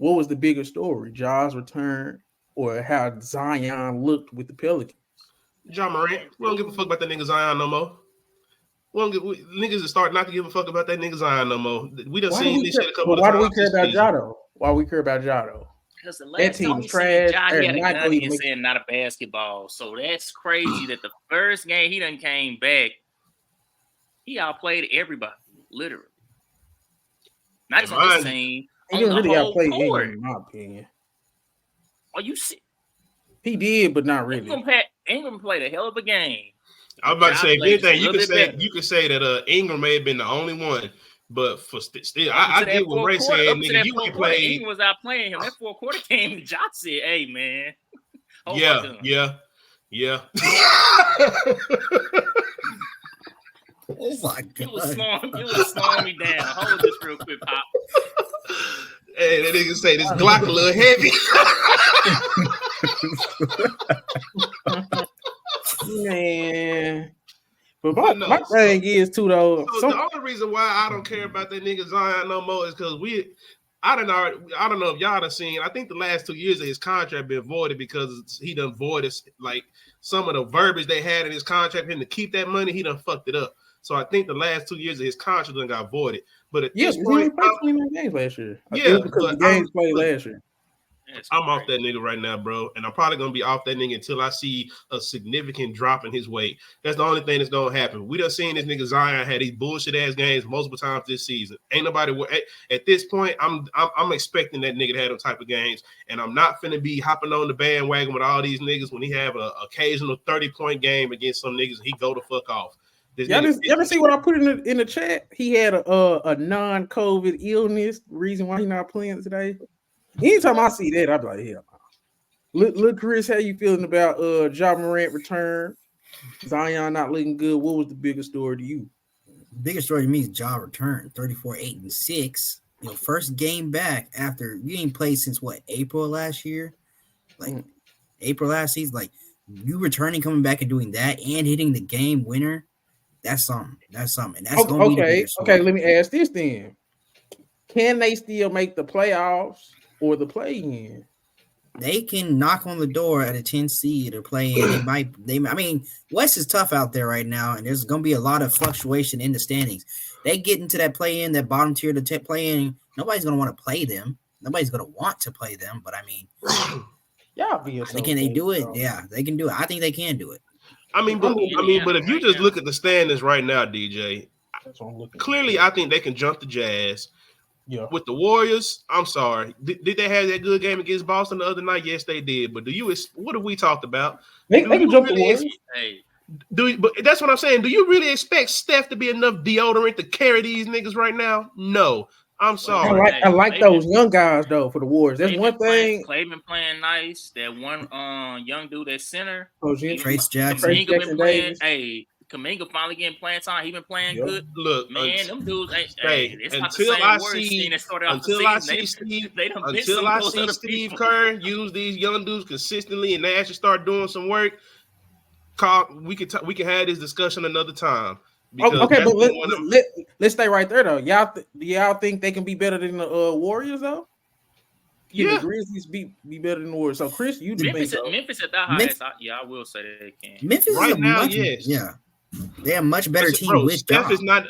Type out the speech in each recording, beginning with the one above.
what was the bigger story, Ja's return or how Zion looked with the Pelicans? John Morant. We don't give a fuck about that nigga Zion no more. Niggas are starting not to give a fuck about that nigga Zion no more. We done seen this shit a couple of why do times we care this about season. Ja though? Why we care about Ja though? Because the That last team time was we seen trash. Ja, he had a Not gun even in his hand, not a basketball. So that's crazy that the first game he done came back, he outplayed everybody, literally. Not just on this team, He on didn't the really whole outplay court. Ingram, in my opinion. Are you sick? He did, but not really. Ingram played a hell of a game. I was about to say, if anything, you could say that Ingram may have been the only one, but for still, I get what Ray said. Nigga, you ain't played. Ingram was out playing him. That fourth quarter came. Ja said, "Hey man, yeah." Oh my god! You was slowing me down. Hold this real quick, Pop. Hey, that nigga say this Glock a little heavy. Man. But my thing is too though. So the only reason why I don't care about that nigga Zion no more is because I don't know if y'all done seen. I think the last 2 years of his contract been voided because he done voided like some of the verbiage they had in his contract for him to keep that money. He done fucked it up. So I think the last 2 years of his contract done got voided. But at this point, he played 29 games last year. Yeah, because the games played last year. I'm off that nigga right now, bro. And I'm probably going to be off that nigga until I see a significant drop in his weight. That's the only thing that's going to happen. We done seen this nigga Zion had these bullshit-ass games multiple times this season. Ain't nobody – at this point, I'm expecting that nigga to have them type of games. And I'm not finna be hopping on the bandwagon with all these niggas when he have an occasional 30-point game against some niggas and he go the fuck off. Y'all ever see what I put in the chat? He had a non-COVID illness. Reason why he not playing today. Anytime I see that, I be like, hell. Look, Chris, how you feeling about Ja Morant return? Zion not looking good. What was the biggest story to you? Biggest story to me is Ja return, 34-8-6. First game back after you ain't played since what, April last year? April last season. Like you returning, coming back and doing that and hitting the game winner. That's something. That's gonna be the biggest story. Okay, let me ask this then. Can they still make the playoffs or the play-in? They can knock on the door at a 10 seed or play in. I mean, West is tough out there right now, and there's going to be a lot of fluctuation in the standings. They get into that play-in, that bottom tier to play-in. Nobody's going to want to play them. Nobody's going to want to play them, but I mean, can they do it? Yeah, they can do it. I think they can do it. But if you just look at the standings right now, DJ, clearly I think they can jump the Jazz. Yeah. With the Warriors, I'm sorry. Did they have that good game against Boston the other night? Yes, they did. But what have we talked about? They can jump the Warriors. But that's what I'm saying. Do you really expect Steph to be enough deodorant to carry these niggas right now? No. I'm sorry. I like those young guys though for the Warriors. There's one thing. Clay been playing nice. That one young dude at center. Trace Jackson. Been playing. Hey, Kuminga finally getting playing time. He been playing good. Look, man, them dudes. Until I see Steve Kerr use these young dudes consistently, and they actually start doing some work, we can have this discussion another time. Okay, but let's stay right there though. Y'all think they can be better than the Warriors though? Can the Grizzlies be better than the Warriors? So Chris, you think Memphis at that highest? I will say they can. Memphis right now, yes. Yeah. They're a much better team with Steph is not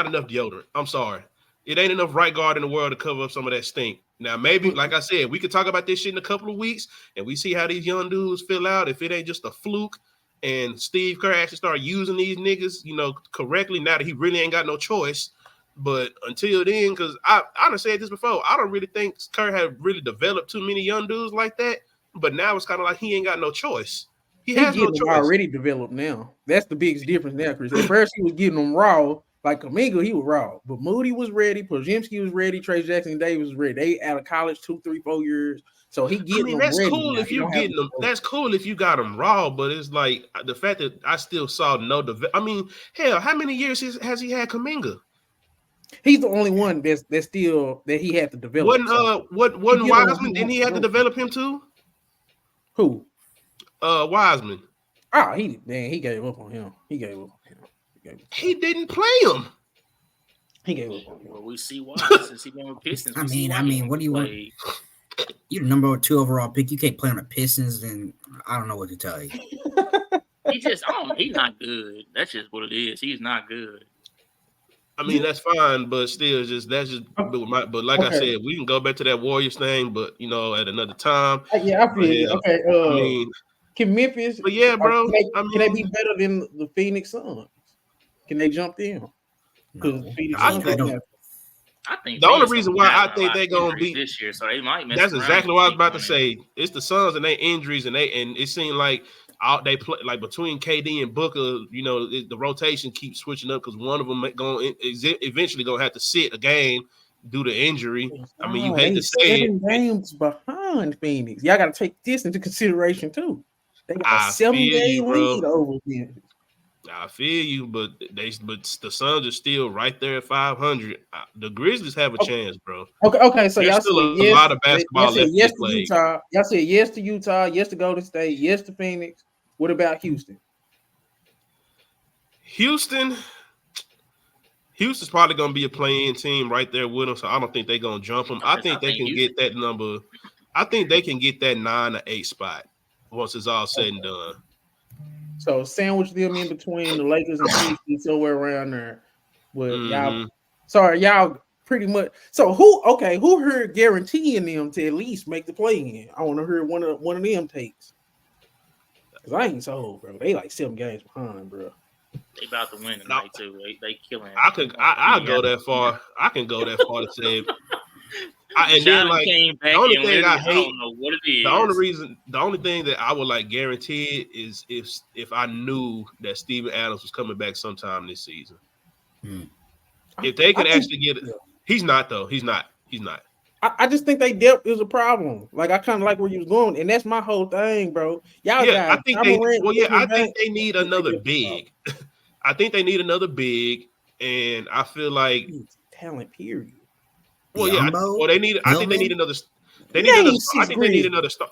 enough deodorant. I'm sorry. It ain't enough right guard in the world to cover up some of that stink. Now, maybe, like I said, we could talk about this shit in a couple of weeks and we see how these young dudes fill out. If it ain't just a fluke and Steve Kerr actually start using these niggas, correctly now that he really ain't got no choice. But until then, because I done said this before, I don't really think Kerr had really developed too many young dudes like that. But now it's kind of like he ain't got no choice. He has no choice. Already developed now. That's the biggest difference now, Chris. At first, he was getting them raw. Like Kuminga, he was raw. But Moody was ready. Podziemski was ready. Trace Jackson Davis was ready. They out of college 2, 3, 4 years. So he getting them that's ready. Cool if you getting them. That's cool if you got them raw. But it's like the fact that I still saw no development. Hell, how many years has he had Kuminga? He's the only one that's still that he had to develop. Wasn't Wiseman? Didn't he have to develop him too? Who? Wiseman. He gave up on him. He didn't play him. He gave up on him. Well, we see why since he been with Pistons. I mean, what do you want? You're the number 2 overall pick. You can't play on the Pistons, and I don't know what to tell you. He's not good. That's just what it is. He's not good. I mean, that's fine, but still, but like I said, we can go back to that Warriors thing, but at another time. Yeah, I feel it. Okay. I mean, can Memphis? But yeah, bro. Can they be better than the Phoenix Suns? Can they jump them? Because I think the only reason why I think they're gonna beat this year, so they might. That's exactly what I was about to say. It's the Suns and their injuries, and it seemed like they play like between KD and Booker. The rotation keeps switching up because one of them is eventually gonna have to sit a game due to injury. I mean, you hate to say 7 games behind Phoenix. Y'all got to take this into consideration too. They got a 7-game lead over Memphis. I feel you, but the Suns are still right there at 500. The Grizzlies have a chance, bro. Okay. So there's y'all still said a lot of basketball left yes to play. Utah. Y'all said yes to Utah, yes to Golden State, yes to Phoenix. What about Houston? Houston's probably going to be a play-in team right there with them, so I don't think they're going to jump them. I think they can get that number. I think they can get that 9 or 8 spot once it's all said and done. So sandwich them in between the Lakers and Houston, somewhere around there. But y'all pretty much. So who heard guaranteeing them to at least make the play-in? I want to hear one of them takes. Because I ain't sold, bro. They like 7 games behind, bro. They about to win tonight too. They killing. I'll go that far. I can go that far to say. The only thing I hate, don't know what it is. The only thing that I would like guaranteed is if I knew that Steven Adams was coming back sometime this season. If they could actually get it, he's not though. He's not. I just think they depth is a problem. Like I kind of like where you was going, and that's my whole thing, bro. I think they need another big. I think they need another big, and I feel like talent. Period. Well, yeah. They need. I think they need another. They need another. I think they need another star.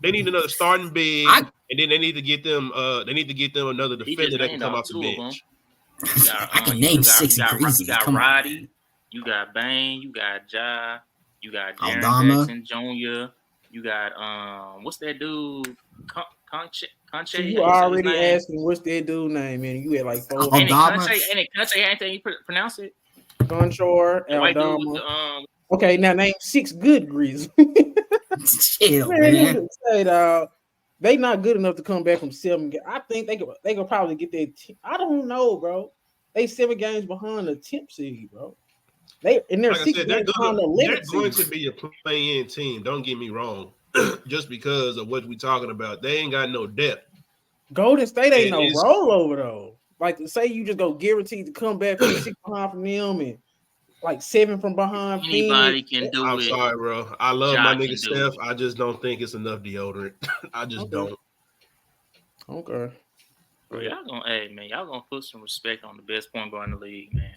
They need another starting big, and then they need to get them. They need to get them another defender that can come off the bench. I can name 6 Grizz. You got Roddy. You got Bane. You got Ja. You got Jaren Jackson Jr. You got what's that dude? Conche. So you already asking what's that dude name, and you had like 4. And Conche, ain't that you pronounce it? Conchor, Aldama. Okay, now name 6 good Grizz. Chill, man. They not good enough to come back from 7 games. I think they could probably get their. I don't know, bro. They 7 games behind the 10th seed, bro. They're 6 games behind the 11th seed. They're going to be a play-in team. Don't get me wrong. Just because of what we're talking about, they ain't got no depth. Golden State ain't no rollover though. Like to say you just go guaranteed to come back from 6 behind from them and like 7 from behind. Anybody can do it. I'm sorry, bro. I love my nigga Steph. I just don't think it's enough deodorant. I just don't. Okay. Bro, y'all gonna put some respect on the best point guard in the league, man.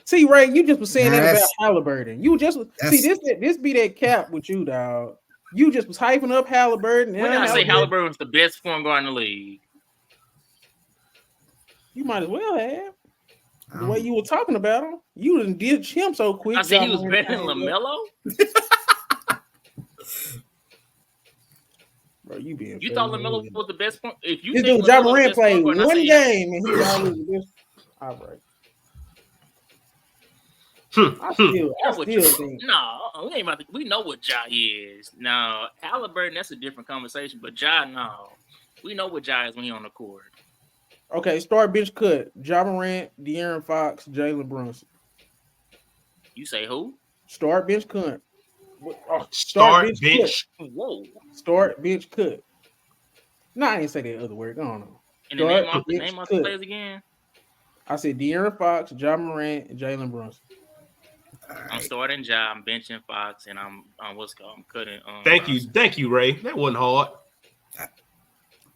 See, Ray, you just was saying that about Halliburton. You just this be that cap with you, dog. You just was hyping up Halliburton. When did I say Halliburton was the best point guard in the league? You might as well have. The way you were talking about him, you didn't ditch him so quick. I said he was better than LaMelo. Bro, you thought LaMelo was the best point? If you this dude, Ja Morant played one game and he always the best. All right. I still think we ain't about to. We know what Ja is. Now Halliburton, that's a different conversation. But Ja, we know what Ja is when he on the court. Okay, start bench cut. Ja Morant, De'Aaron Fox, Jalen Brunson. You say who? Start bench cut. Start bench. Whoa. Start bench cut. No, I didn't say that other word. Go on. And the name off the players again. I said De'Aaron Fox, Ja Morant, and Jalen Brunson. I'm starting Ja, I'm benching Fox, and I'm cutting. Thank you, Ray. That wasn't hard.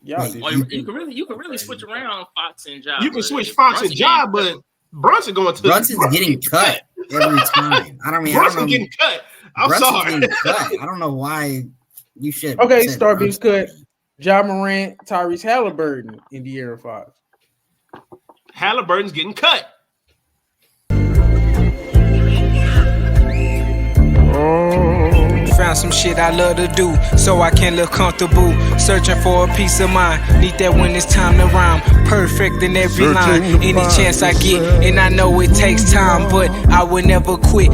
You can really switch around Fox and Ja. You can switch Fox and Ja, but Brunson's getting cut every time. Brunson's getting cut. I'm sorry. I don't know why you should. Okay, start bench cut. Ja Morant, Tyrese Halliburton, and De'Aaron Fox. Halliburton's getting cut. Found some shit I love to do, so I can look comfortable. Searching for a peace of mind, need that when it's time to rhyme. Perfect in every line, any chance I get, and I know it takes time, but I would never quit.